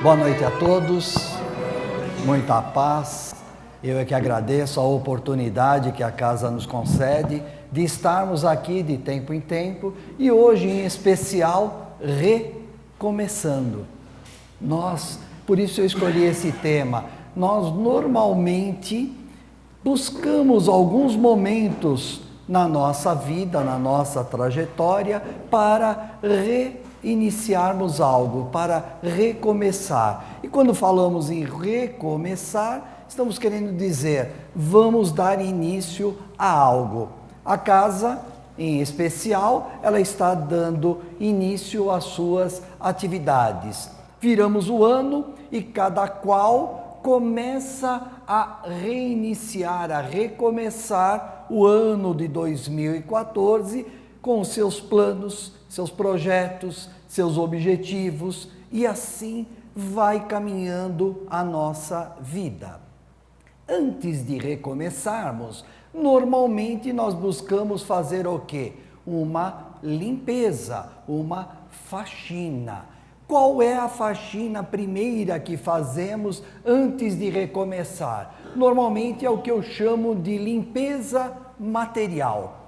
Boa noite a todos, muita paz. Eu é que agradeço a oportunidade que a casa nos concede de estarmos aqui de tempo em tempo e hoje em especial recomeçando. Por isso eu escolhi esse tema. Nós normalmente buscamos alguns momentos na nossa vida, na nossa trajetória, para reiniciarmos algo, para recomeçar. E quando falamos em recomeçar, estamos querendo dizer, vamos dar início a algo. A casa, em especial, ela está dando início às suas atividades. Viramos o ano e cada qual começa a reiniciar, a recomeçar o ano de 2014 com seus planos, seus projetos, seus objetivos e assim vai caminhando a nossa vida. Antes de recomeçarmos, normalmente nós buscamos fazer o quê? Uma limpeza, uma faxina. Qual é a faxina primeira que fazemos antes de recomeçar? Normalmente é o que eu chamo de limpeza material.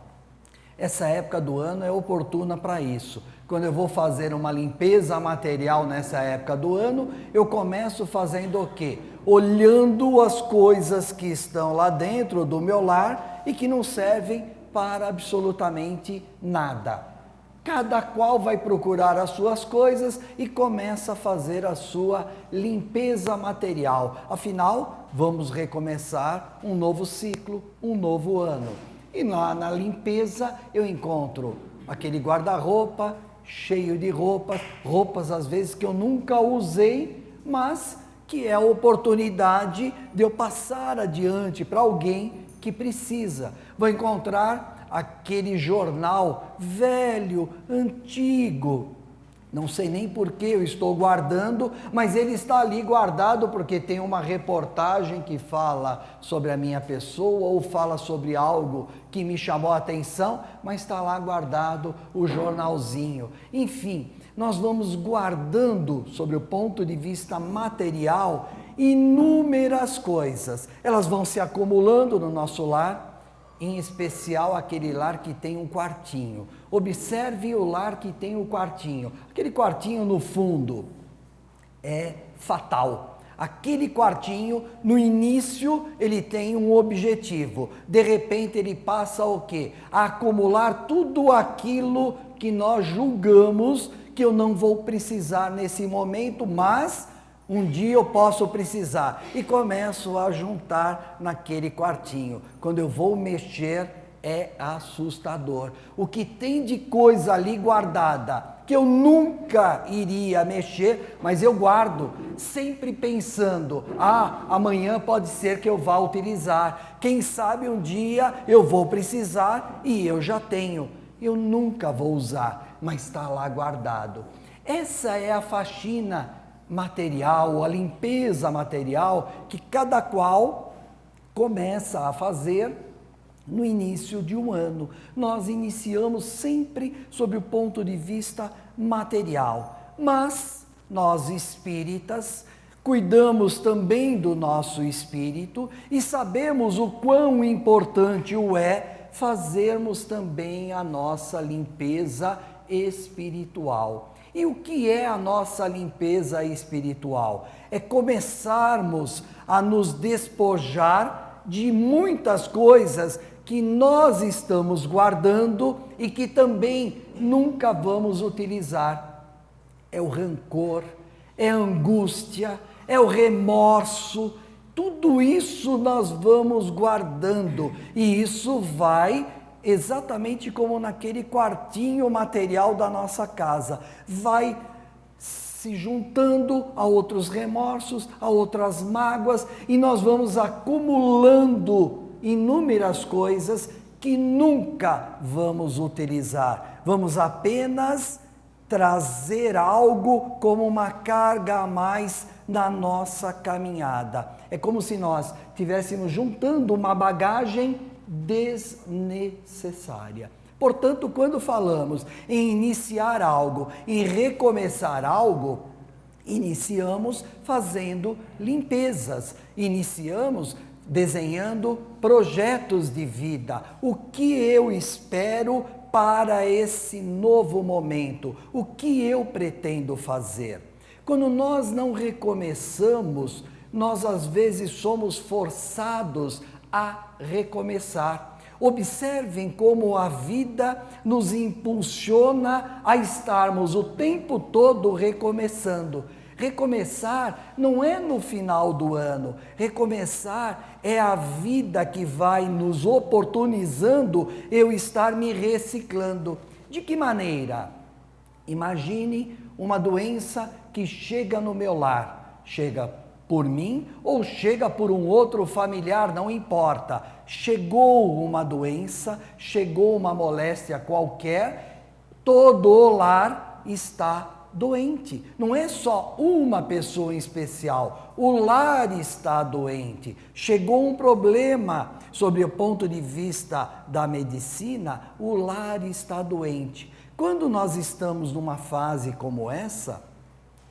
Essa época do ano é oportuna para isso. Quando eu vou fazer uma limpeza material nessa época do ano, eu começo fazendo o quê? Olhando as coisas que estão lá dentro do meu lar e que não servem para absolutamente nada. Cada qual vai procurar as suas coisas e começa a fazer a sua limpeza material. Afinal, vamos recomeçar um novo ciclo, um novo ano. E lá na limpeza eu encontro aquele guarda-roupa cheio de roupas às vezes que eu nunca usei, mas que é a oportunidade de eu passar adiante para alguém que precisa. Vou encontrar aquele jornal velho, antigo, não sei nem por que eu estou guardando, mas ele está ali guardado porque tem uma reportagem que fala sobre a minha pessoa ou fala sobre algo que me chamou a atenção, mas está lá guardado o jornalzinho. Enfim, nós vamos guardando, sobre o ponto de vista material, inúmeras coisas. Elas vão se acumulando no nosso lar, em especial aquele lar que tem um quartinho. Observe o lar que tem um quartinho. Aquele quartinho no fundo é fatal. Aquele quartinho, no início, ele tem um objetivo. De repente, ele passa o quê? A acumular tudo aquilo que nós julgamos que eu não vou precisar nesse momento, mas um dia eu posso precisar e começo a juntar naquele quartinho. Quando eu vou mexer, é assustador. O que tem de coisa ali guardada, que eu nunca iria mexer, mas eu guardo, sempre pensando, amanhã pode ser que eu vá utilizar. Quem sabe um dia eu vou precisar e eu já tenho. Eu nunca vou usar, mas está lá guardado. Essa é a faxina material, a limpeza material que cada qual começa a fazer no início de um ano. Nós iniciamos sempre sob o ponto de vista material, mas nós espíritas cuidamos também do nosso espírito e sabemos o quão importante é fazermos também a nossa limpeza espiritual. E o que é a nossa limpeza espiritual? É começarmos a nos despojar de muitas coisas que nós estamos guardando e que também nunca vamos utilizar. É o rancor, é a angústia, é o remorso, tudo isso nós vamos guardando e isso vai exatamente como naquele quartinho material da nossa casa, vai se juntando a outros remorsos, a outras mágoas, e nós vamos acumulando inúmeras coisas que nunca vamos utilizar. Vamos apenas trazer algo como uma carga a mais na nossa caminhada. É como se nós estivéssemos juntando uma bagagem desnecessária. Portanto, quando falamos em iniciar algo, em recomeçar algo, Iniciamos fazendo limpezas, iniciamos desenhando projetos de vida. O que eu espero para esse novo momento? O que eu pretendo fazer? Quando nós não recomeçamos, nós às vezes somos forçados a recomeçar. Observem como a vida nos impulsiona a estarmos o tempo todo recomeçando. Recomeçar não é no final do ano, recomeçar é a vida que vai nos oportunizando eu estar me reciclando. De que maneira? Imagine uma doença que chega no meu lar, chega por mim ou chega por um outro familiar, não importa. Chegou uma doença, chegou uma moléstia qualquer, todo o lar está doente. Não é só uma pessoa em especial, o lar está doente. Chegou um problema, sob o ponto de vista da medicina, o lar está doente. Quando nós estamos numa fase como essa,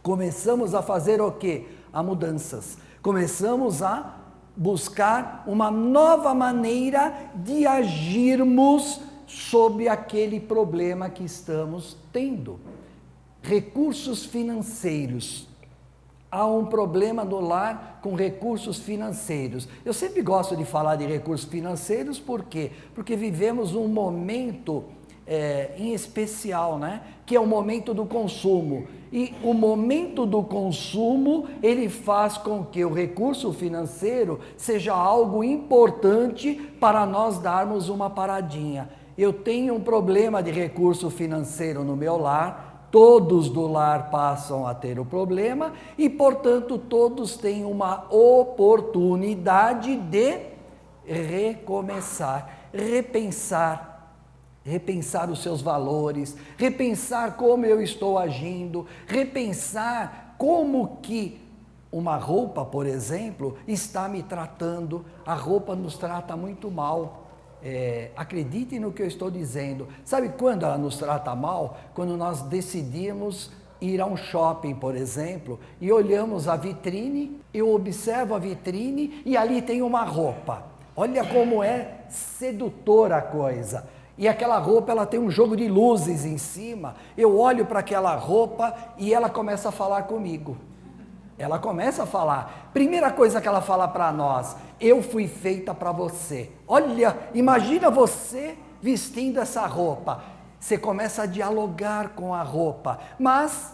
começamos a fazer o quê? A mudanças. Começamos a buscar uma nova maneira de agirmos sobre aquele problema que estamos tendo. Recursos financeiros. Há um problema no lar com recursos financeiros. Eu sempre gosto de falar de recursos financeiros, por quê? Porque vivemos um momento em especial, né? Que é o momento do consumo. E o momento do consumo, ele faz com que o recurso financeiro seja algo importante para nós darmos uma paradinha. Eu tenho um problema de recurso financeiro no meu lar, todos do lar passam a ter o problema e, portanto, todos têm uma oportunidade de recomeçar, repensar os seus valores, repensar como eu estou agindo, repensar como que uma roupa, por exemplo, está me tratando. A roupa nos trata muito mal. Acredite no que eu estou dizendo. Sabe quando ela nos trata mal? Quando nós decidimos ir a um shopping, por exemplo, e olhamos a vitrine, eu observo a vitrine e ali tem uma roupa. Olha como é sedutora a coisa. E aquela roupa, ela tem um jogo de luzes em cima. Eu olho para aquela roupa e ela começa a falar comigo. Ela começa a falar. Primeira coisa que ela fala para nós: eu fui feita para você. Olha, imagina você vestindo essa roupa. Você começa a dialogar com a roupa, mas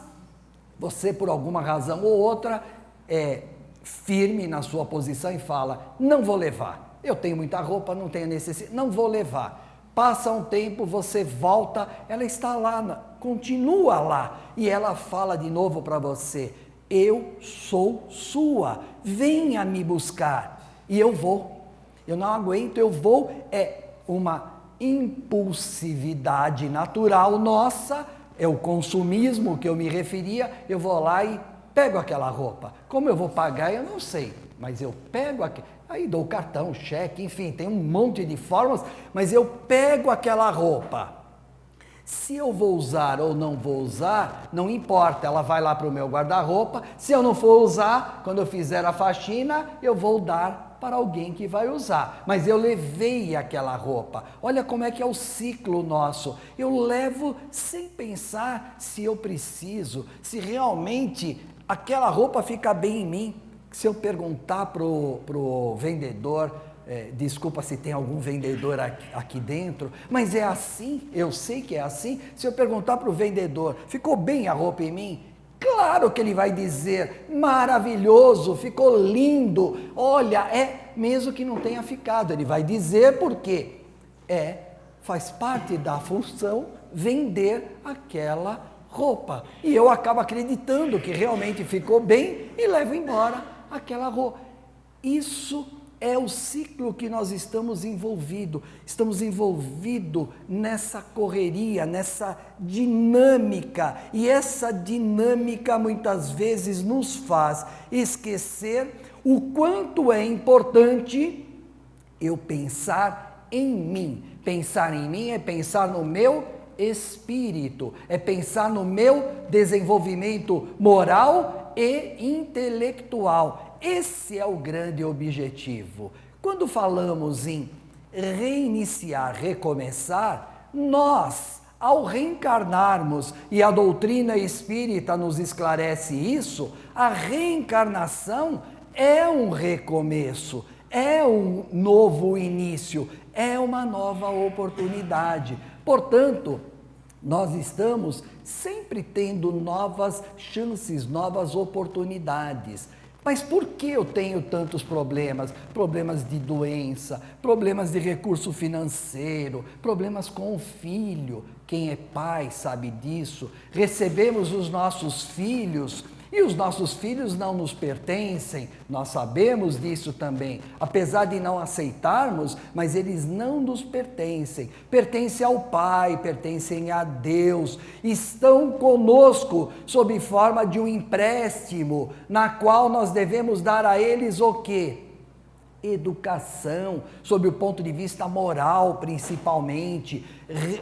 você, por alguma razão ou outra, é firme na sua posição e fala: não vou levar. Eu tenho muita roupa, não tenho necessidade, não vou levar. Passa um tempo, você volta, ela está lá, continua lá, e ela fala de novo para você: eu sou sua, venha me buscar. E eu vou, eu não aguento, eu vou. É uma impulsividade natural nossa, é o consumismo que eu me referia. Eu vou lá e pego aquela roupa. Como eu vou pagar, eu não sei, mas eu pego aqui. Aí dou cartão, cheque, enfim, tem um monte de formas, mas eu pego aquela roupa. Se eu vou usar ou não vou usar, não importa, ela vai lá para o meu guarda-roupa. Se eu não for usar, quando eu fizer a faxina, eu vou dar para alguém que vai usar. Mas eu levei aquela roupa. Olha como é que é o ciclo nosso. Eu levo sem pensar se eu preciso, se realmente aquela roupa fica bem em mim. Se eu perguntar pro vendedor, desculpa se tem algum vendedor aqui dentro, mas é assim, eu sei que é assim. Se eu perguntar para o vendedor: ficou bem a roupa em mim? Claro que ele vai dizer: maravilhoso, ficou lindo. Olha, mesmo que não tenha ficado, ele vai dizer porque faz parte da função vender aquela roupa. E eu acabo acreditando que realmente ficou bem e levo embora aquela roupa. Isso é o ciclo que nós estamos envolvidos nessa correria, nessa dinâmica, e essa dinâmica muitas vezes nos faz esquecer o quanto é importante eu pensar em mim. Pensar em mim é pensar no meu espírito, é pensar no meu desenvolvimento moral e intelectual. Esse é o grande objetivo. Quando falamos em reiniciar, recomeçar, nós, ao reencarnarmos, e a doutrina espírita nos esclarece isso, a reencarnação é um recomeço, é um novo início, é uma nova oportunidade. Portanto, nós estamos sempre tendo novas chances, novas oportunidades. Mas por que eu tenho tantos problemas? Problemas de doença, problemas de recurso financeiro, problemas com o filho. Quem é pai sabe disso. Recebemos os nossos filhos e os nossos filhos não nos pertencem, nós sabemos disso também, apesar de não aceitarmos, mas eles não nos pertencem, pertencem ao Pai, pertencem a Deus, estão conosco sob forma de um empréstimo, na qual nós devemos dar a eles o quê? Educação, sob o ponto de vista moral principalmente,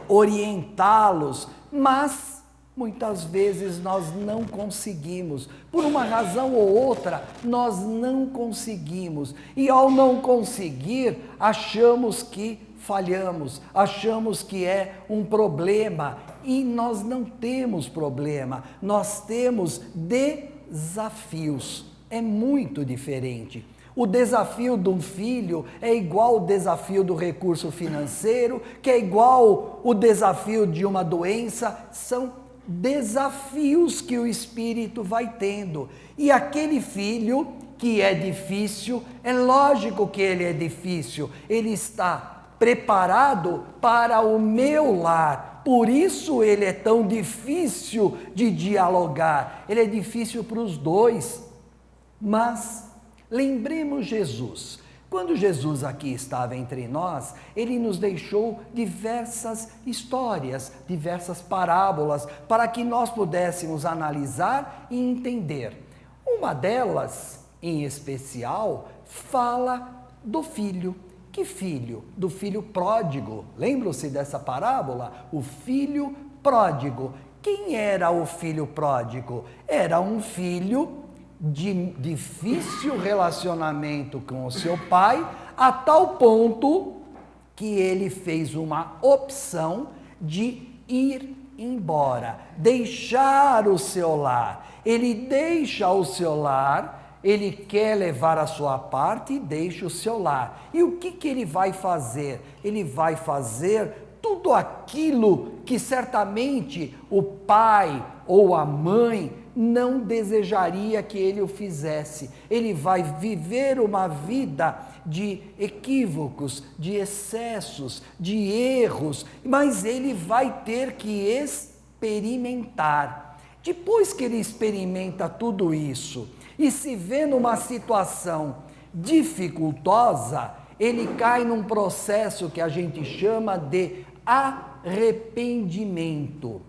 orientá-los, mas muitas vezes nós não conseguimos, por uma razão ou outra, nós não conseguimos. E ao não conseguir, achamos que falhamos, achamos que é um problema. E nós não temos problema, nós temos desafios. É muito diferente. O desafio de um filho é igual ao desafio do recurso financeiro, que é igual o desafio de uma doença, são desafios que o espírito vai tendo. E aquele filho que é difícil, é lógico que ele é difícil, ele está preparado para o meu lar, por isso ele é tão difícil de dialogar, ele é difícil para os dois. Mas lembremos Jesus. Quando Jesus aqui estava entre nós, ele nos deixou diversas histórias, diversas parábolas, para que nós pudéssemos analisar e entender. Uma delas, em especial, fala do filho. Que filho? Do filho pródigo. Lembram-se dessa parábola? O filho pródigo. Quem era o filho pródigo? Era um filho de difícil relacionamento com o seu pai, a tal ponto que ele fez uma opção de ir embora, deixar o seu lar. Ele deixa o seu lar, ele quer levar a sua parte e deixa o seu lar. E o que ele vai fazer? Ele vai fazer tudo aquilo que certamente o pai ou a mãe não desejaria que ele o fizesse. Ele vai viver uma vida de equívocos, de excessos, de erros, mas ele vai ter que experimentar. Depois que ele experimenta tudo isso e se vê numa situação dificultosa, ele cai num processo que a gente chama de arrependimento.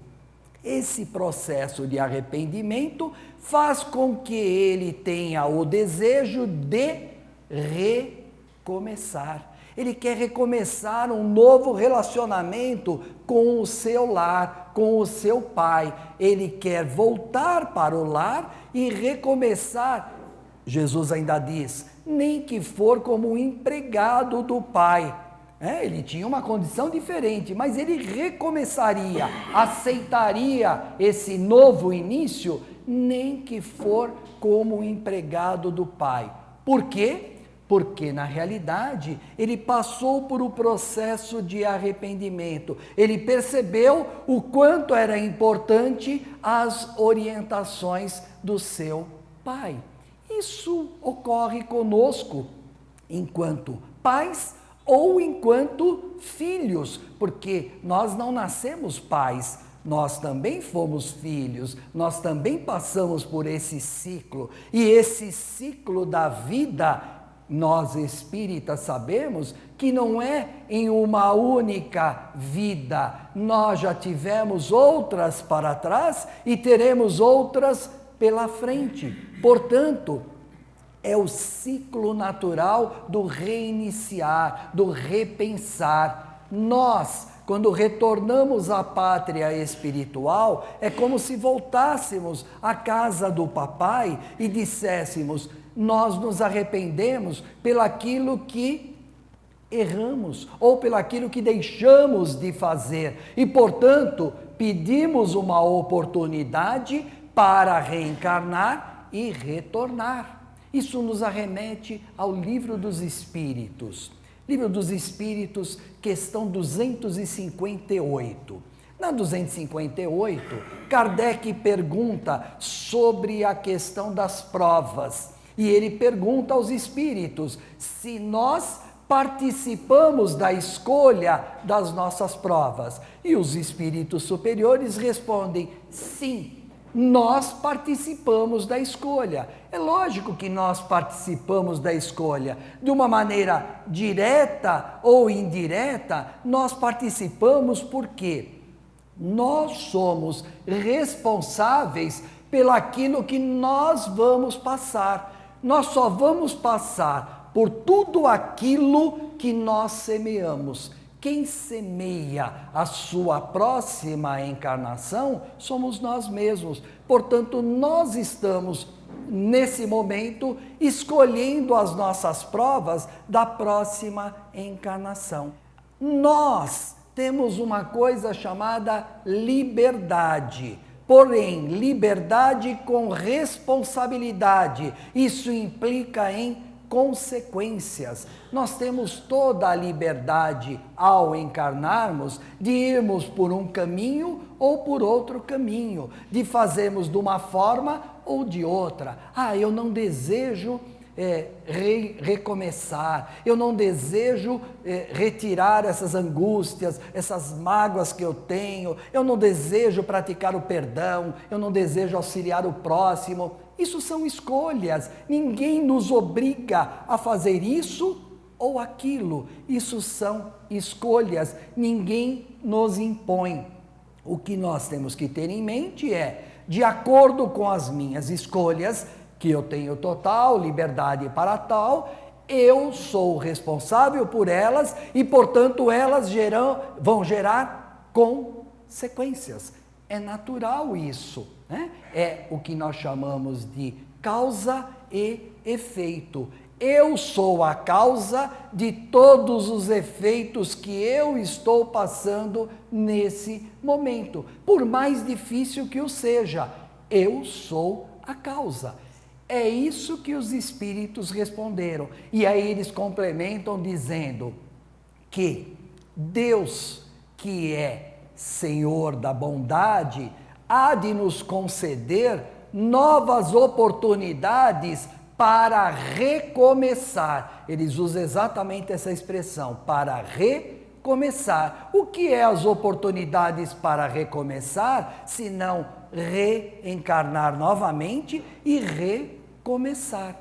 Esse processo de arrependimento faz com que ele tenha o desejo de recomeçar. Ele quer recomeçar um novo relacionamento com o seu lar, com o seu pai. Ele quer voltar para o lar e recomeçar. Jesus ainda diz, nem que for como um empregado do pai. Ele tinha uma condição diferente, mas ele recomeçaria, aceitaria esse novo início, nem que for como empregado do pai. Por quê? Porque na realidade ele passou por um processo de arrependimento, ele percebeu o quanto era importante as orientações do seu pai. Isso ocorre conosco enquanto pais ou enquanto filhos, porque nós não nascemos pais, nós também fomos filhos, nós também passamos por esse ciclo, e esse ciclo da vida, nós espíritas sabemos que não é em uma única vida, nós já tivemos outras para trás e teremos outras pela frente, portanto, é o ciclo natural do reiniciar, do repensar. Nós, quando retornamos à pátria espiritual, é como se voltássemos à casa do papai e disséssemos: nós nos arrependemos pelaquilo que erramos ou pelaquilo que deixamos de fazer e, portanto, pedimos uma oportunidade para reencarnar e retornar. Isso nos arremete ao Livro dos Espíritos. Livro dos Espíritos, questão 258. Na 258, Kardec pergunta sobre a questão das provas. E ele pergunta aos espíritos se nós participamos da escolha das nossas provas. E os espíritos superiores respondem: sim, nós participamos da escolha. É lógico que nós participamos da escolha. De uma maneira direta ou indireta, nós participamos porque nós somos responsáveis pelaquilo que nós vamos passar. Nós só vamos passar por tudo aquilo que nós semeamos. Quem semeia a sua próxima encarnação somos nós mesmos. Portanto, nós estamos, nesse momento, escolhendo as nossas provas da próxima encarnação. Nós temos uma coisa chamada liberdade. Porém, liberdade com responsabilidade. Isso implica em consequências. Nós temos toda a liberdade, ao encarnarmos, de irmos por um caminho ou por outro caminho, de fazermos de uma forma ou de outra. Eu não desejo recomeçar, eu não desejo retirar essas angústias, essas mágoas que eu tenho, eu não desejo praticar o perdão, eu não desejo auxiliar o próximo. Isso são escolhas, ninguém nos obriga a fazer isso ou aquilo. Isso são escolhas, ninguém nos impõe. O que nós temos que ter em mente é, de acordo com as minhas escolhas, que eu tenho total liberdade para tal, eu sou responsável por elas e, portanto, elas vão gerar consequências. É natural isso, né? É o que nós chamamos de causa e efeito. Eu sou a causa de todos os efeitos que eu estou passando nesse momento. Por mais difícil que o seja, eu sou a causa. É isso que os espíritos responderam. E aí eles complementam dizendo que Deus, que é Senhor da bondade, há de nos conceder novas oportunidades para recomeçar. Eles usam exatamente essa expressão, para recomeçar. O que é as oportunidades para recomeçar, se não reencarnar novamente e recomeçar?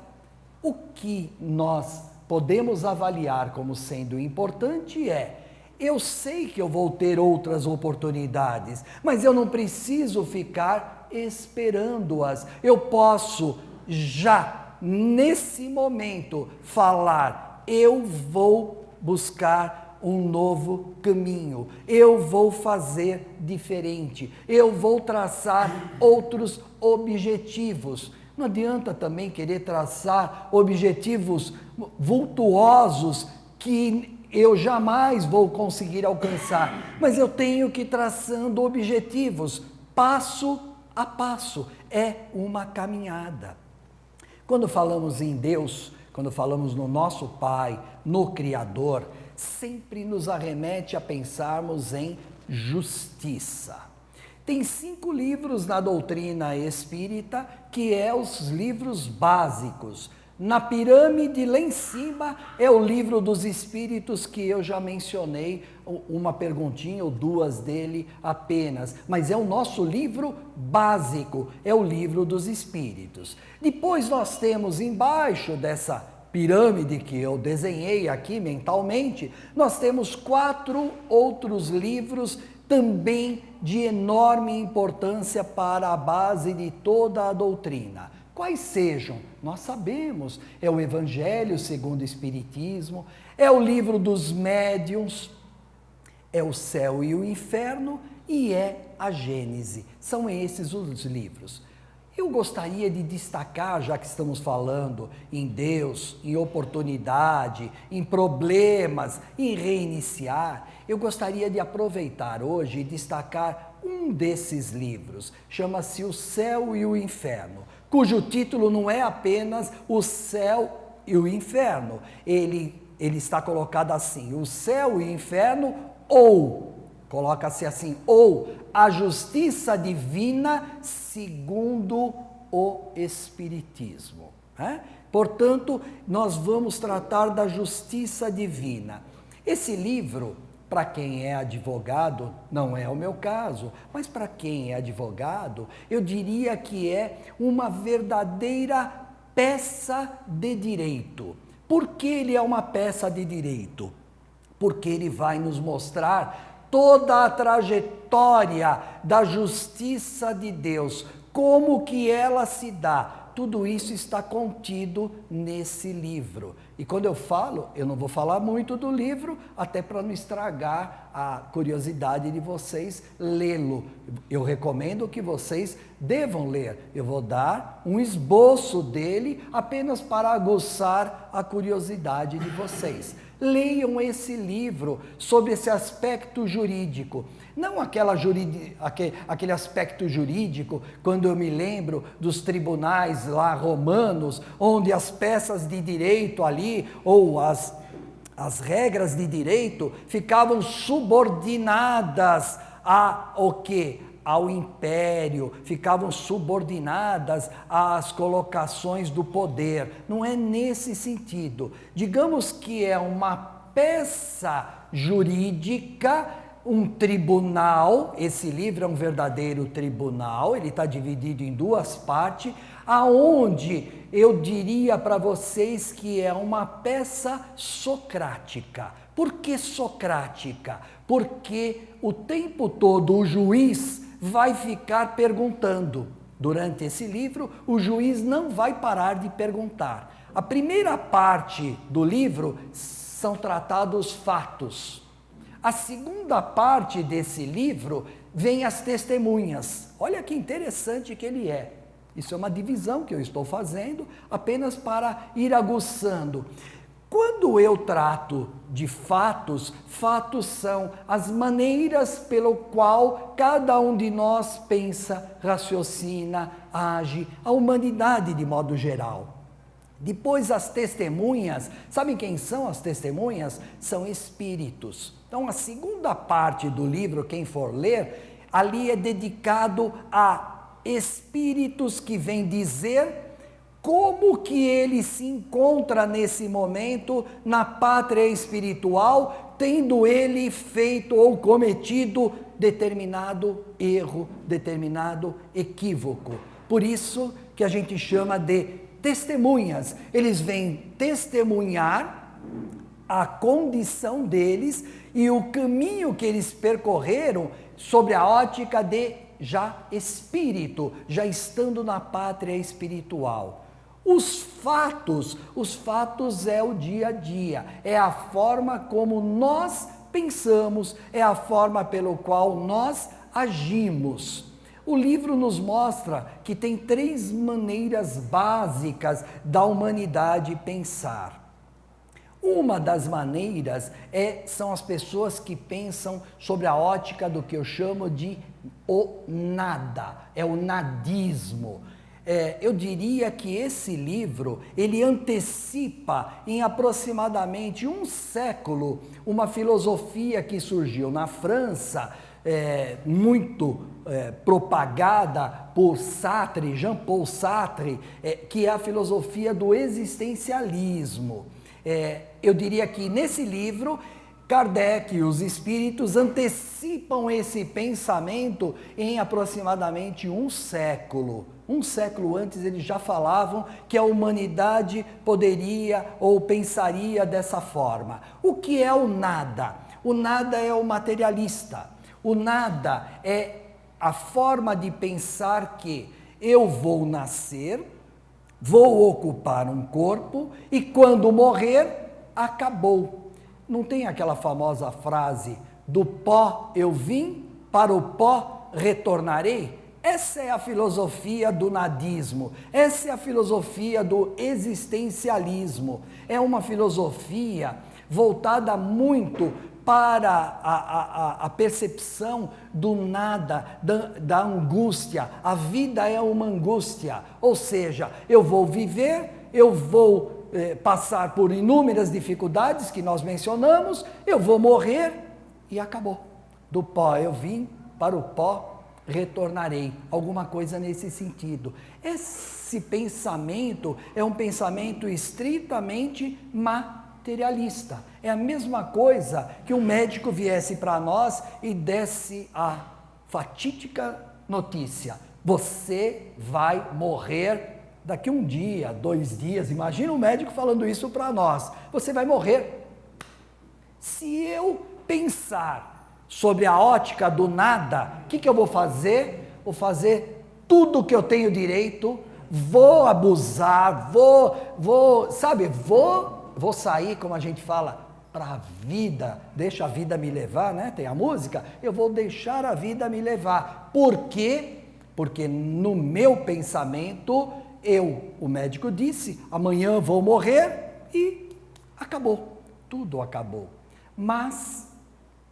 O que nós podemos avaliar como sendo importante é: eu sei que eu vou ter outras oportunidades, mas eu não preciso ficar esperando-as. Eu posso já, nesse momento, falar: eu vou buscar um novo caminho, eu vou fazer diferente, eu vou traçar outros objetivos. Não adianta também querer traçar objetivos vultuosos que eu jamais vou conseguir alcançar, mas eu tenho que ir traçando objetivos, passo a passo. É uma caminhada. Quando falamos em Deus, quando falamos no nosso Pai, no Criador, sempre nos arremete a pensarmos em justiça. Tem 5 livros na doutrina espírita, que é os livros básicos. Na pirâmide, lá em cima, é o Livro dos Espíritos, que eu já mencionei, uma perguntinha ou duas dele apenas, mas é o nosso livro básico, é o Livro dos Espíritos. Depois nós temos embaixo dessa pirâmide que eu desenhei aqui mentalmente, nós temos 4 outros livros também de enorme importância para a base de toda a doutrina. Quais sejam? Nós sabemos, é o Evangelho segundo o Espiritismo, é o Livro dos Médiuns, é o céu e o inferno e é a Gênese. São esses os livros. Eu gostaria de destacar, já que estamos falando em Deus, em oportunidade, em problemas, em reiniciar, eu gostaria de aproveitar hoje e destacar um desses livros. Chama-se O Céu e o Inferno, cujo título não é apenas O Céu e o Inferno. Ele está colocado assim: O Céu e o Inferno, ou, coloca-se assim, ou a justiça divina segundo o Espiritismo. Portanto, nós vamos tratar da justiça divina. Esse livro, para quem é advogado, não é o meu caso, mas para quem é advogado, eu diria que é uma verdadeira peça de direito. Por que ele é uma peça de direito? Porque ele vai nos mostrar toda a trajetória da justiça de Deus, como que ela se dá. Tudo isso está contido nesse livro. E quando eu falo, eu não vou falar muito do livro, até para não estragar a curiosidade de vocês lê-lo. Eu recomendo que vocês devam ler. Eu vou dar um esboço dele apenas para aguçar a curiosidade de vocês. Leiam esse livro sobre esse aspecto jurídico. Não aquele aspecto jurídico, quando eu me lembro dos tribunais lá romanos, onde as peças de direito ali, ou as regras de direito, ficavam subordinadas ao quê? Ao império, ficavam subordinadas às colocações do poder. Não é nesse sentido. Digamos que é uma peça jurídica, um tribunal. Esse livro é um verdadeiro tribunal, ele está dividido em duas partes, aonde eu diria para vocês que é uma peça socrática. Por que socrática? Porque o tempo todo o juiz vai ficar perguntando. Durante esse livro, o juiz não vai parar de perguntar. A primeira parte do livro são tratados fatos. A segunda parte desse livro vem as testemunhas. Olha que interessante que ele é. Isso é uma divisão que eu estou fazendo apenas para ir aguçando. Quando eu trato de fatos, fatos são as maneiras pelo qual cada um de nós pensa, raciocina, age, a humanidade de modo geral. Depois as testemunhas, sabem quem são as testemunhas? São espíritos. Então a segunda parte do livro, quem for ler, ali é dedicado a espíritos que vêm dizer como que ele se encontra nesse momento na pátria espiritual, tendo ele feito ou cometido determinado erro, determinado equívoco. Por isso que a gente chama de testemunhas. Eles vêm testemunhar a condição deles e o caminho que eles percorreram sobre a ótica de já espírito, já estando na pátria espiritual. Os fatos é o dia a dia, é a forma como nós pensamos, é a forma pelo qual nós agimos. O livro nos mostra que tem 3 maneiras básicas da humanidade pensar. Uma das maneiras são as pessoas que pensam sobre a ótica do que eu chamo de o nada, é o nadismo. Eu diria que esse livro, ele antecipa em aproximadamente um século uma filosofia que surgiu na França, muito propagada por Sartre, Jean-Paul Sartre, que é a filosofia do existencialismo. Eu diria que nesse livro, Kardec e os espíritos antecipam esse pensamento em aproximadamente um século. Um século antes eles já falavam que a humanidade poderia ou pensaria dessa forma. O que é o nada? O nada é o materialista. O nada é a forma de pensar que eu vou nascer, vou ocupar um corpo e quando morrer, acabou. Não tem aquela famosa frase Do pó eu vim, para o pó retornarei. Essa é a filosofia do nadismo, essa é a filosofia do existencialismo. É uma filosofia voltada muito para a percepção do nada, da angústia. A vida é uma angústia, ou seja, eu vou viver, eu vou passar por inúmeras dificuldades que nós mencionamos, eu vou morrer e acabou. Do pó eu vim, para o pó retornarei, alguma coisa nesse sentido. Esse pensamento é um pensamento estritamente materialista. É a mesma coisa que um médico viesse para nós e desse a fatídica notícia: você vai morrer daqui um dia, 2 dias. Imagina um médico falando isso para nós: você vai morrer. Se eu pensar sobre a ótica do nada, o que eu vou fazer? Vou fazer tudo o que eu tenho direito, vou abusar, vou sair, como a gente fala, para a vida, deixa a vida me levar, né? Tem a música, eu vou deixar a vida me levar. Por quê? Porque no meu pensamento, o médico disse, amanhã vou morrer e acabou, tudo acabou. Mas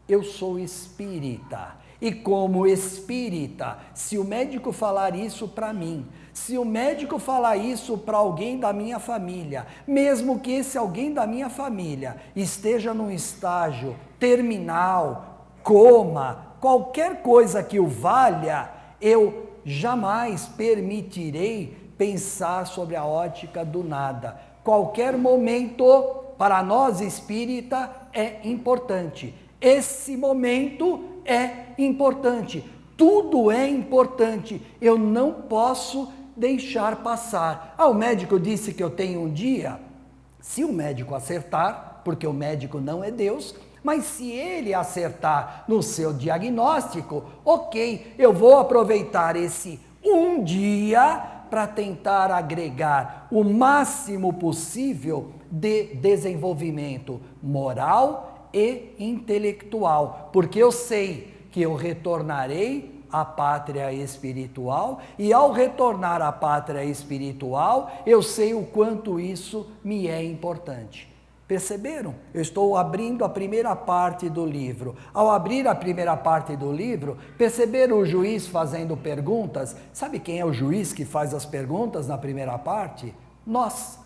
eu sou espírita, e como espírita, se o médico falar isso para mim, se o médico falar isso para alguém da minha família, mesmo que esse alguém da minha família esteja num estágio terminal, coma, qualquer coisa que o valha, eu jamais permitirei pensar sobre a ótica do nada. Qualquer momento, para nós espírita, é importante. Esse momento é importante, tudo é importante, eu não posso deixar passar. O médico disse que eu tenho um dia, se o médico acertar, porque o médico não é Deus, mas se ele acertar no seu diagnóstico, ok, eu vou aproveitar esse um dia para tentar agregar o máximo possível de desenvolvimento moral e intelectual, porque eu sei que eu retornarei à pátria espiritual, e ao retornar à pátria espiritual, eu sei o quanto isso me é importante. Perceberam? Eu estou abrindo a primeira parte do livro. Ao abrir a primeira parte do livro, perceberam o juiz fazendo perguntas? Sabe quem é o juiz que faz as perguntas na primeira parte? Nós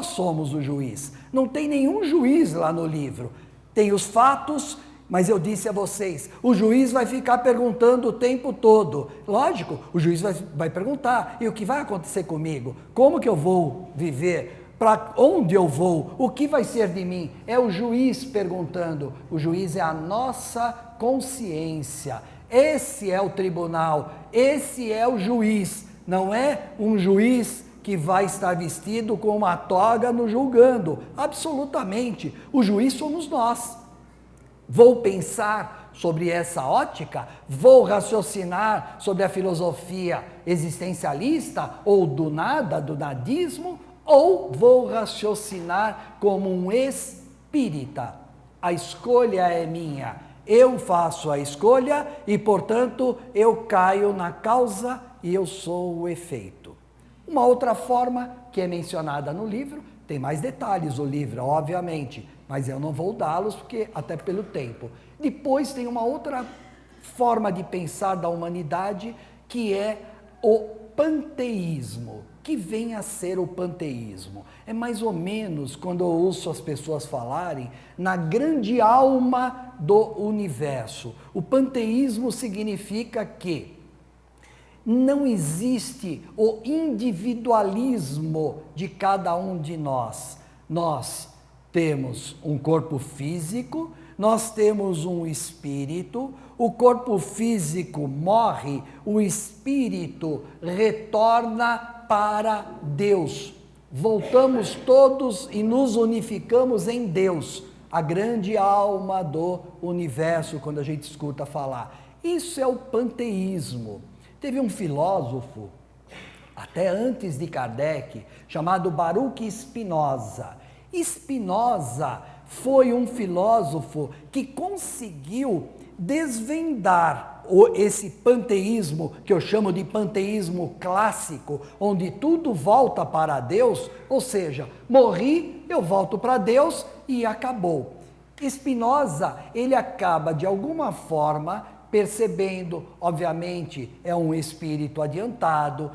somos o juiz. Não tem nenhum juiz lá no livro. Tem os fatos, mas eu disse a vocês, o juiz vai ficar perguntando o tempo todo. Lógico, o juiz vai perguntar, e o que vai acontecer comigo? Como que eu vou viver? Para onde eu vou? O que vai ser de mim? É o juiz perguntando. O juiz é a nossa consciência. Esse é o tribunal, esse é o juiz. Não é um juiz que vai estar vestido com uma toga nos julgando. Absolutamente. O juiz somos nós. Vou pensar sobre essa ótica? Vou raciocinar sobre a filosofia existencialista ou do nada, do nadismo? Ou vou raciocinar como um espírita? A escolha é minha. Eu faço a escolha e, portanto, eu caio na causa e eu sou o efeito. Uma outra forma que é mencionada no livro, tem mais detalhes o livro, obviamente, mas eu não vou dá-los porque até pelo tempo. Depois tem uma outra forma de pensar da humanidade, que é o panteísmo. Que vem a ser o panteísmo? É mais ou menos, quando eu ouço as pessoas falarem, na grande alma do universo. O panteísmo significa que não existe o individualismo de cada um de nós. Nós temos um corpo físico, nós temos um espírito, o corpo físico morre, o espírito retorna para Deus. Voltamos todos e nos unificamos em Deus, a grande alma do universo, quando a gente escuta falar. Isso é o panteísmo. Teve um filósofo, até antes de Kardec, chamado Baruch Spinoza. Spinoza foi um filósofo que conseguiu desvendar esse panteísmo, que eu chamo de panteísmo clássico, onde tudo volta para Deus, ou seja, morri, eu volto para Deus e acabou. Spinoza, ele acaba de alguma forma percebendo, obviamente é um espírito adiantado,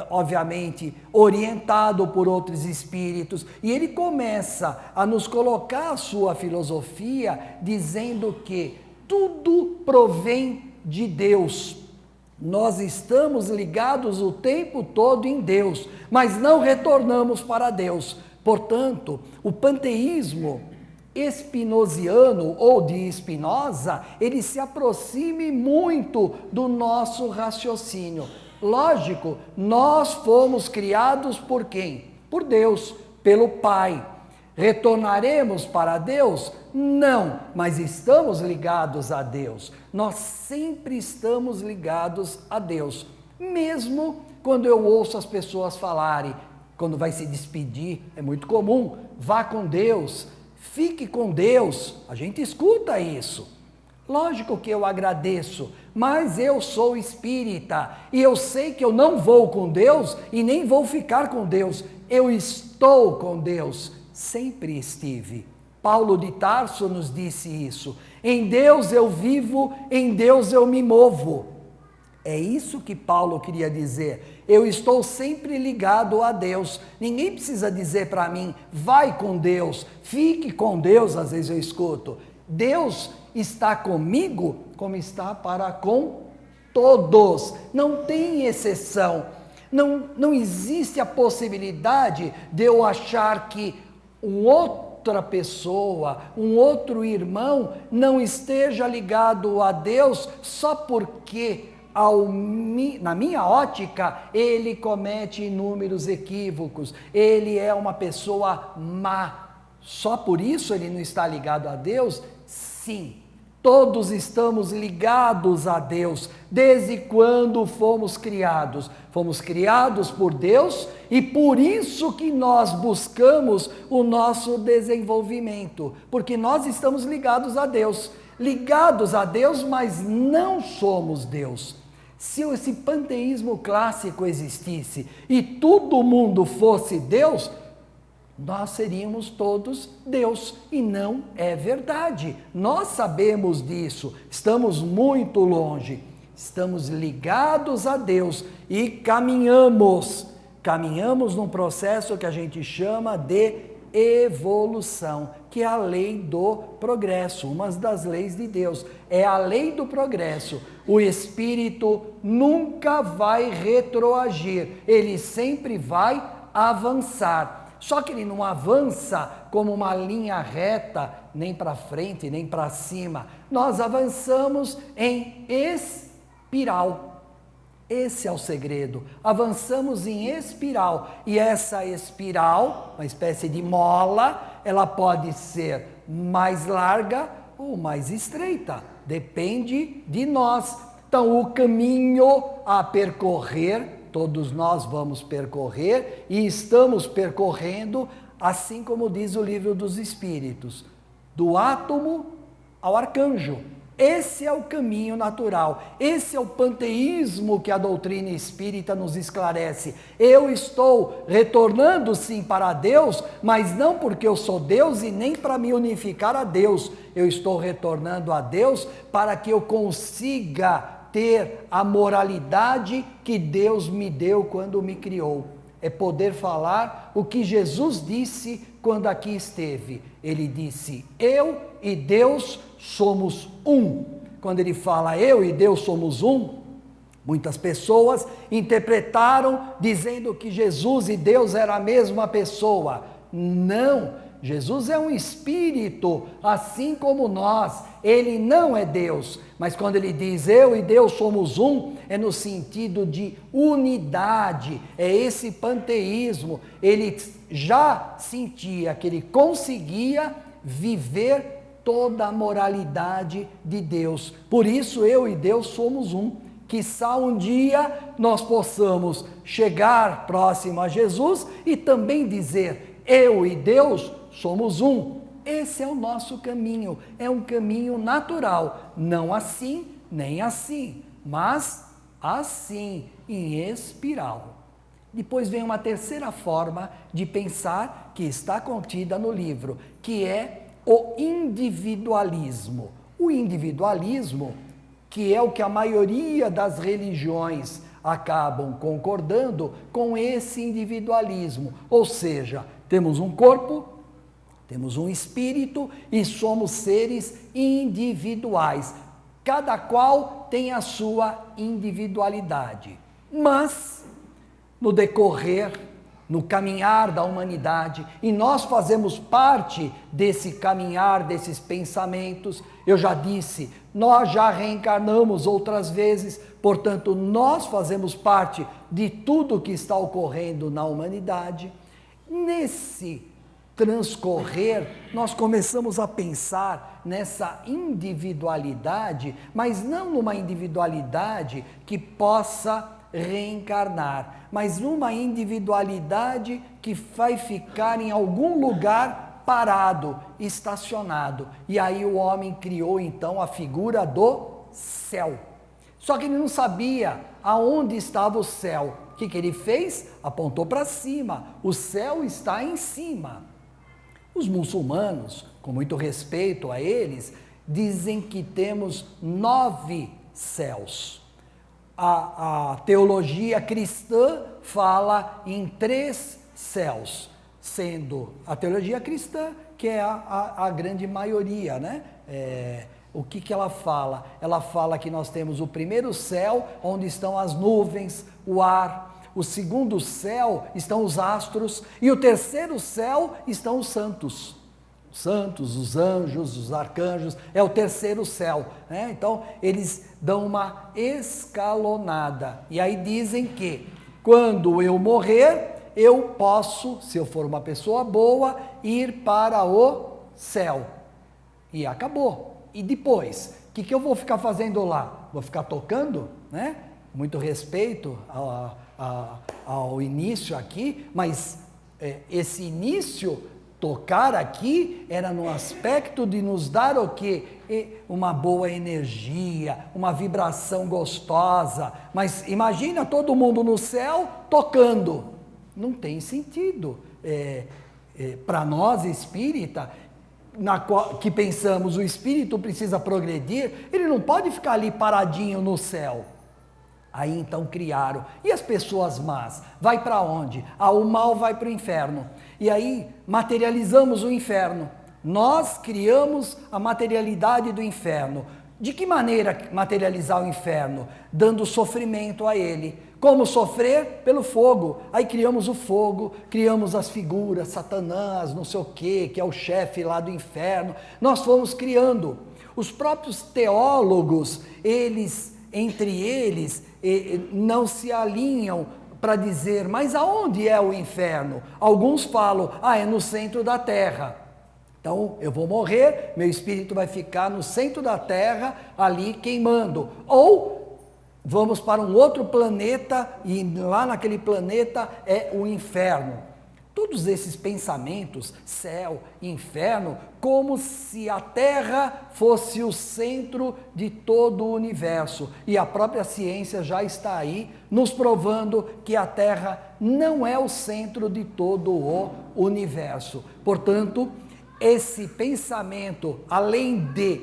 obviamente orientado por outros espíritos, e ele começa a nos colocar a sua filosofia dizendo que tudo provém de Deus. Nós estamos ligados o tempo todo em Deus, mas não retornamos para Deus. Portanto, o panteísmo espinosiano ou de Spinoza, ele se aproxime muito do nosso raciocínio. Lógico, nós fomos criados por quem? Por Deus, pelo Pai. Retornaremos para Deus? Não, mas estamos ligados a Deus. Nós sempre estamos ligados a Deus. Mesmo quando eu ouço as pessoas falarem, quando vai se despedir, é muito comum, vá com Deus, fique com Deus, a gente escuta isso. Lógico que eu agradeço, mas eu sou espírita e eu sei que eu não vou com Deus e nem vou ficar com Deus. Eu estou com Deus, sempre estive. Paulo de Tarso nos disse isso. Em Deus eu vivo, em Deus eu me movo. É isso que Paulo queria dizer. Eu estou sempre ligado a Deus. Ninguém precisa dizer para mim, vai com Deus, fique com Deus, às vezes eu escuto. Deus está comigo como está para com todos. Não tem exceção. Não existe a possibilidade de eu achar que outra pessoa, um outro irmão não esteja ligado a Deus só porque na minha ótica, ele comete inúmeros equívocos, ele é uma pessoa má, só por isso ele não está ligado a Deus? Sim, todos estamos ligados a Deus, desde quando fomos criados por Deus e por isso que nós buscamos o nosso desenvolvimento, porque nós estamos ligados a Deus, mas não somos Deus. Se esse panteísmo clássico existisse e todo mundo fosse Deus, nós seríamos todos Deus, e não é verdade. Nós sabemos disso, estamos muito longe, estamos ligados a Deus e caminhamos num processo que a gente chama de evolução, que é a lei do progresso, uma das leis de Deus, é a lei do progresso. O espírito nunca vai retroagir, ele sempre vai avançar, só que ele não avança como uma linha reta, nem para frente, nem para cima, nós avançamos em espiral. Esse é o segredo, avançamos em espiral, e essa espiral, uma espécie de mola, ela pode ser mais larga ou mais estreita, depende de nós. Então o caminho a percorrer, todos nós vamos percorrer e estamos percorrendo, assim como diz o Livro dos Espíritos, do átomo ao arcanjo. Esse é o caminho natural, esse é o panteísmo que a doutrina espírita nos esclarece. Eu estou retornando sim para Deus, mas não porque eu sou Deus e nem para me unificar a Deus. Eu estou retornando a Deus para que eu consiga ter a moralidade que Deus me deu quando me criou. É poder falar o que Jesus disse quando aqui esteve. Ele disse, eu e Deus somos um. Quando ele fala eu e Deus somos um, muitas pessoas interpretaram dizendo que Jesus e Deus eram a mesma pessoa. Não, Jesus é um espírito, assim como nós. Ele não é Deus, mas quando ele diz eu e Deus somos um, é no sentido de unidade, é esse panteísmo. Ele já sentia que ele conseguia viver toda a moralidade de Deus. Por isso eu e Deus somos um. Quiçá um dia nós possamos chegar próximo a Jesus e também dizer eu e Deus somos um. Esse é o nosso caminho, é um caminho natural, não assim, nem assim, mas assim, em espiral. Depois vem uma terceira forma de pensar que está contida no livro, que é o individualismo. O individualismo, que é o que a maioria das religiões acabam concordando com esse individualismo. Ou seja, temos um corpo, temos um espírito e somos seres individuais. Cada qual tem a sua individualidade. Mas, no decorrer, no caminhar da humanidade, e nós fazemos parte desse caminhar, desses pensamentos. Eu já disse, nós já reencarnamos outras vezes, portanto, nós fazemos parte de tudo que está ocorrendo na humanidade. Nesse transcorrer, nós começamos a pensar nessa individualidade, mas não numa individualidade que possa reencarnar, mas numa individualidade que vai ficar em algum lugar parado, estacionado. E aí o homem criou então a figura do céu. Só que ele não sabia aonde estava o céu. O que ele fez? Apontou para cima. O céu está em cima. Os muçulmanos, com muito respeito a eles, dizem que temos 9 céus. A teologia cristã fala em 3 céus, sendo a teologia cristã, que é a grande maioria, né? O que ela fala? Ela fala que nós temos o primeiro céu, onde estão as nuvens, o ar. O segundo céu estão os astros, e o terceiro céu estão os santos. Os santos, os anjos, os arcanjos, é o terceiro céu, né? Então, eles dão uma escalonada, e aí dizem que, quando eu morrer, eu posso, se eu for uma pessoa boa, ir para o céu. E acabou. E depois, o que eu vou ficar fazendo lá? Vou ficar tocando, né? Muito respeito ao início aqui, mas esse início, tocar aqui, era no aspecto de nos dar o quê? Uma boa energia, uma vibração gostosa. Mas imagina todo mundo no céu tocando. Não tem sentido. Para nós espírita, que pensamos o espírito precisa progredir, ele não pode ficar ali paradinho no céu. Aí então criaram. E as pessoas más? Vai para onde? O mal vai para o inferno. E aí materializamos o inferno. Nós criamos a materialidade do inferno. De que maneira materializar o inferno? Dando sofrimento a ele. Como sofrer? Pelo fogo. Aí criamos o fogo, criamos as figuras, Satanás, não sei o quê, que é o chefe lá do inferno. Nós fomos criando. Os próprios teólogos, entre eles, não se alinham para dizer, mas aonde é o inferno? Alguns falam, é no centro da terra. Então, eu vou morrer, meu espírito vai ficar no centro da terra, ali queimando. Ou vamos para um outro planeta, e lá naquele planeta é o inferno. Todos esses pensamentos, céu, inferno, como se a Terra fosse o centro de todo o universo. E a própria ciência já está aí, nos provando que a Terra não é o centro de todo o universo. Portanto, esse pensamento, além de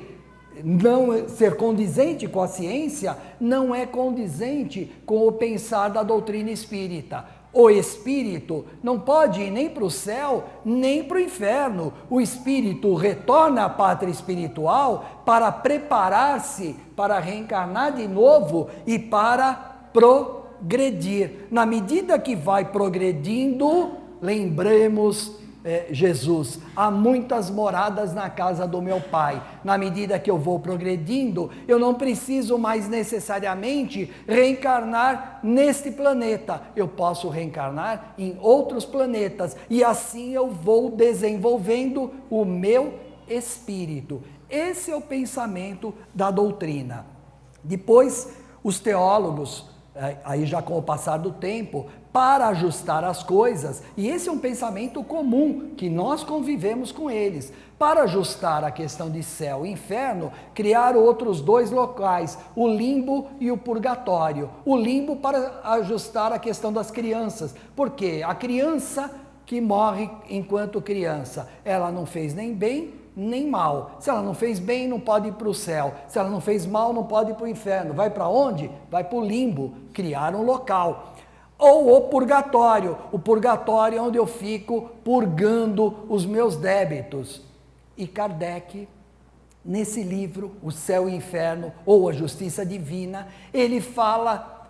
não ser condizente com a ciência, não é condizente com o pensar da doutrina espírita. O espírito não pode ir nem para o céu, nem para o inferno. O espírito retorna à pátria espiritual para preparar-se para reencarnar de novo e para progredir. Na medida que vai progredindo, lembremos Jesus, há muitas moradas na casa do meu Pai. Na medida que eu vou progredindo, eu não preciso mais necessariamente reencarnar neste planeta. Eu posso reencarnar em outros planetas e assim eu vou desenvolvendo o meu espírito. Esse é o pensamento da doutrina. Depois, os teólogos, aí já com o passar do tempo, para ajustar as coisas, e esse é um pensamento comum, que nós convivemos com eles, para ajustar a questão de céu e inferno, criar outros dois locais, o limbo e o purgatório. O limbo para ajustar a questão das crianças, porque a criança que morre enquanto criança, ela não fez nem bem, nem mal. Se ela não fez bem, não pode ir para o céu. Se ela não fez mal, não pode ir para o inferno. Vai para onde? Vai para o limbo, criar um local. Ou o purgatório. O purgatório é onde eu fico purgando os meus débitos. E Kardec, nesse livro, O Céu e o Inferno, ou A Justiça Divina, ele fala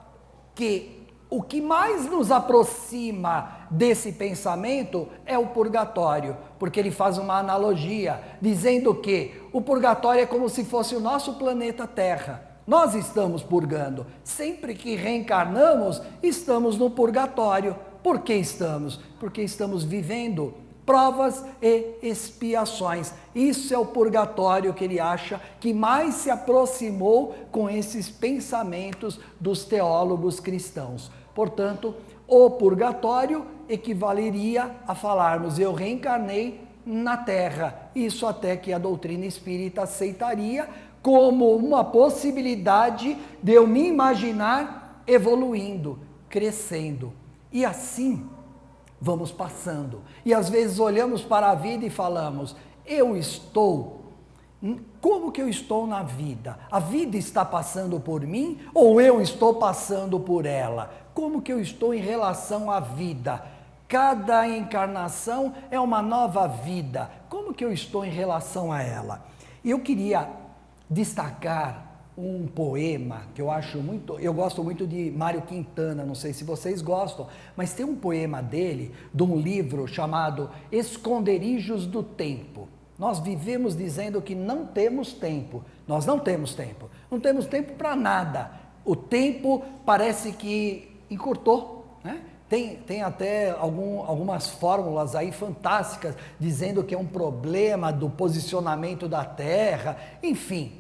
que o que mais nos aproxima desse pensamento é o purgatório, porque ele faz uma analogia, dizendo que o purgatório é como se fosse o nosso planeta Terra. Nós estamos purgando. Sempre que reencarnamos, estamos no purgatório. Por que estamos? Porque estamos vivendo provas e expiações. Isso é o purgatório que ele acha que mais se aproximou com esses pensamentos dos teólogos cristãos. Portanto, o purgatório equivaleria a falarmos: eu reencarnei na Terra. Isso até que a doutrina espírita aceitaria como uma possibilidade de eu me imaginar evoluindo, crescendo. E assim vamos passando. E às vezes olhamos para a vida e falamos: como que eu estou na vida? A vida está passando por mim ou eu estou passando por ela? Como que eu estou em relação à vida? Cada encarnação é uma nova vida. Como que eu estou em relação a ela? E eu queria destacar um poema que eu gosto muito de Mário Quintana, não sei se vocês gostam, mas tem um poema dele, de um livro chamado Esconderijos do Tempo. Nós vivemos dizendo que não temos tempo. Nós não temos tempo. Não temos tempo para nada. O tempo parece que encurtou, né? Tem até algumas fórmulas aí fantásticas, dizendo que é um problema do posicionamento da Terra, enfim.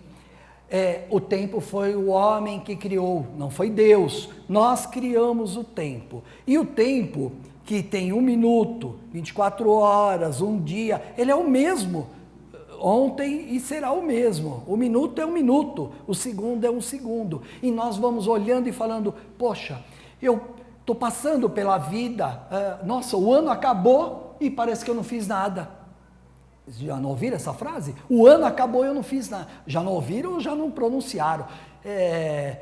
O tempo foi o homem que criou, não foi Deus. Nós criamos o tempo. E o tempo, que tem 1 minuto, 24 horas, um dia, ele é o mesmo ontem e será o mesmo. O minuto é um minuto, o segundo é um segundo. E nós vamos olhando e falando: poxa, eu estou passando pela vida, nossa, o ano acabou e parece que eu não fiz nada. Já não ouviram essa frase? O ano acabou e eu não fiz nada. Já não ouviram ou já não pronunciaram?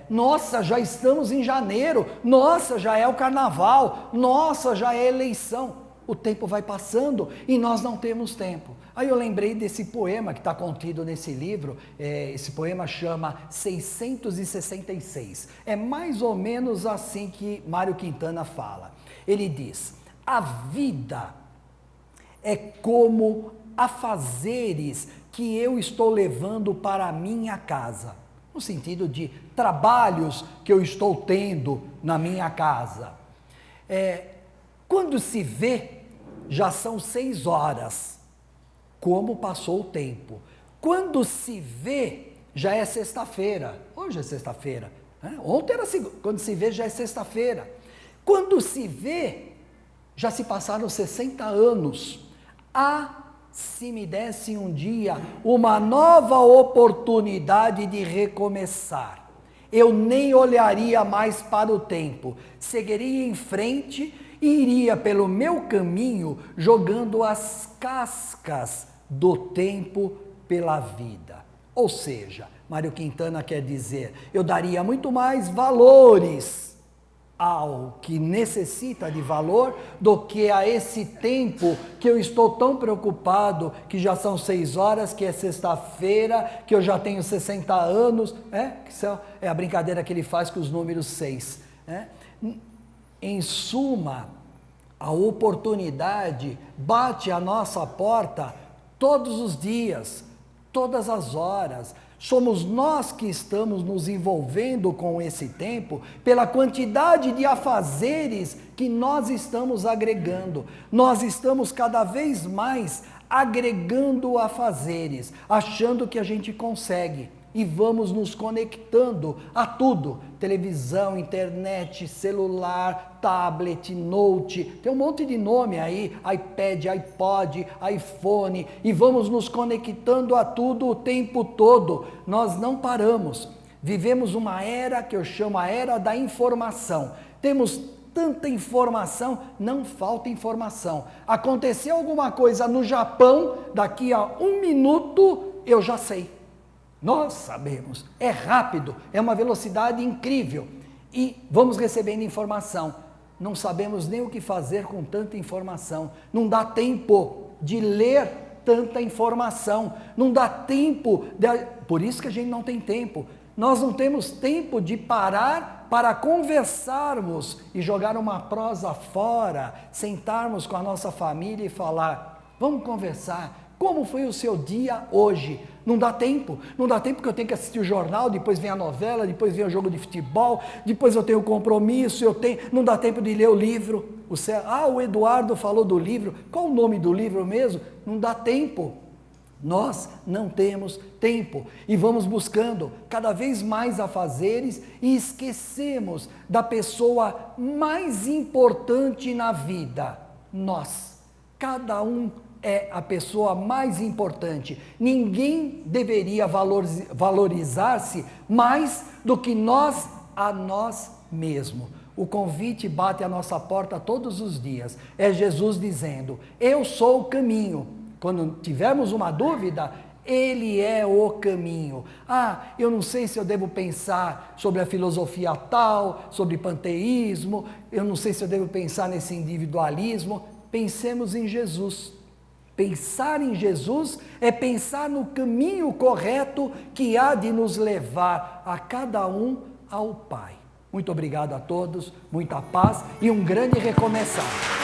Nossa, já estamos em janeiro. Nossa, já é o carnaval. Nossa, já é eleição. O tempo vai passando e nós não temos tempo. Aí eu lembrei desse poema que está contido nesse livro. Esse poema chama 666. É mais ou menos assim que Mário Quintana fala. Ele diz: a vida é como afazeres que eu estou levando para a minha casa, no sentido de trabalhos que eu estou tendo na minha casa. Quando se vê, já são 6 horas, como passou o tempo. Quando se vê, já é sexta-feira. Hoje é sexta-feira, né? Ontem era segunda. Quando se vê, já é sexta-feira. Quando se vê, já se passaram 60 anos. Se me desse um dia uma nova oportunidade de recomeçar, eu nem olharia mais para o tempo, seguiria em frente e iria pelo meu caminho jogando as cascas do tempo pela vida. Ou seja, Mário Quintana quer dizer, eu daria muito mais valores ao que necessita de valor do que a esse tempo que eu estou tão preocupado, que já são 6 horas, que é sexta-feira, que eu já tenho 60 anos, que é a brincadeira que ele faz com os números 6. Em suma, a oportunidade bate à nossa porta todos os dias, todas as horas. Somos nós que estamos nos envolvendo com esse tempo pela quantidade de afazeres que nós estamos agregando. Nós estamos cada vez mais agregando afazeres, achando que a gente consegue. e vamos nos conectando a tudo, televisão, internet, celular, tablet, note, tem um monte de nome aí, iPad, iPod, iPhone, e vamos nos conectando a tudo o tempo todo, nós não paramos, vivemos uma era que eu chamo a era da informação, temos tanta informação, não falta informação, aconteceu alguma coisa no Japão, daqui a 1 minuto eu já sei. Nós sabemos, é rápido, é uma velocidade incrível e vamos recebendo informação. Não sabemos nem o que fazer com tanta informação. Não dá tempo de ler tanta informação. Não dá tempo, por isso que a gente não tem tempo. Nós não temos tempo de parar para conversarmos e jogar uma prosa fora, sentarmos com a nossa família e falar, vamos conversar. Como foi o seu dia hoje? Não dá tempo porque eu tenho que assistir o jornal, depois vem a novela, depois vem o jogo de futebol, depois eu tenho compromisso, não dá tempo de ler o livro. O Eduardo falou do livro, qual o nome do livro mesmo? Não dá tempo. Nós não temos tempo e vamos buscando cada vez mais afazeres e esquecemos da pessoa mais importante na vida, nós, cada um é a pessoa mais importante. Ninguém deveria valorizar-se mais do que nós a nós mesmos. O convite bate à nossa porta todos os dias. É Jesus dizendo, eu sou o caminho. Quando tivermos uma dúvida, Ele é o caminho. Eu não sei se eu devo pensar sobre a filosofia tal, sobre panteísmo, eu não sei se eu devo pensar nesse individualismo. Pensemos em Jesus. Pensar em Jesus é pensar no caminho correto que há de nos levar a cada um ao Pai. Muito obrigado a todos, muita paz e um grande recomeçar.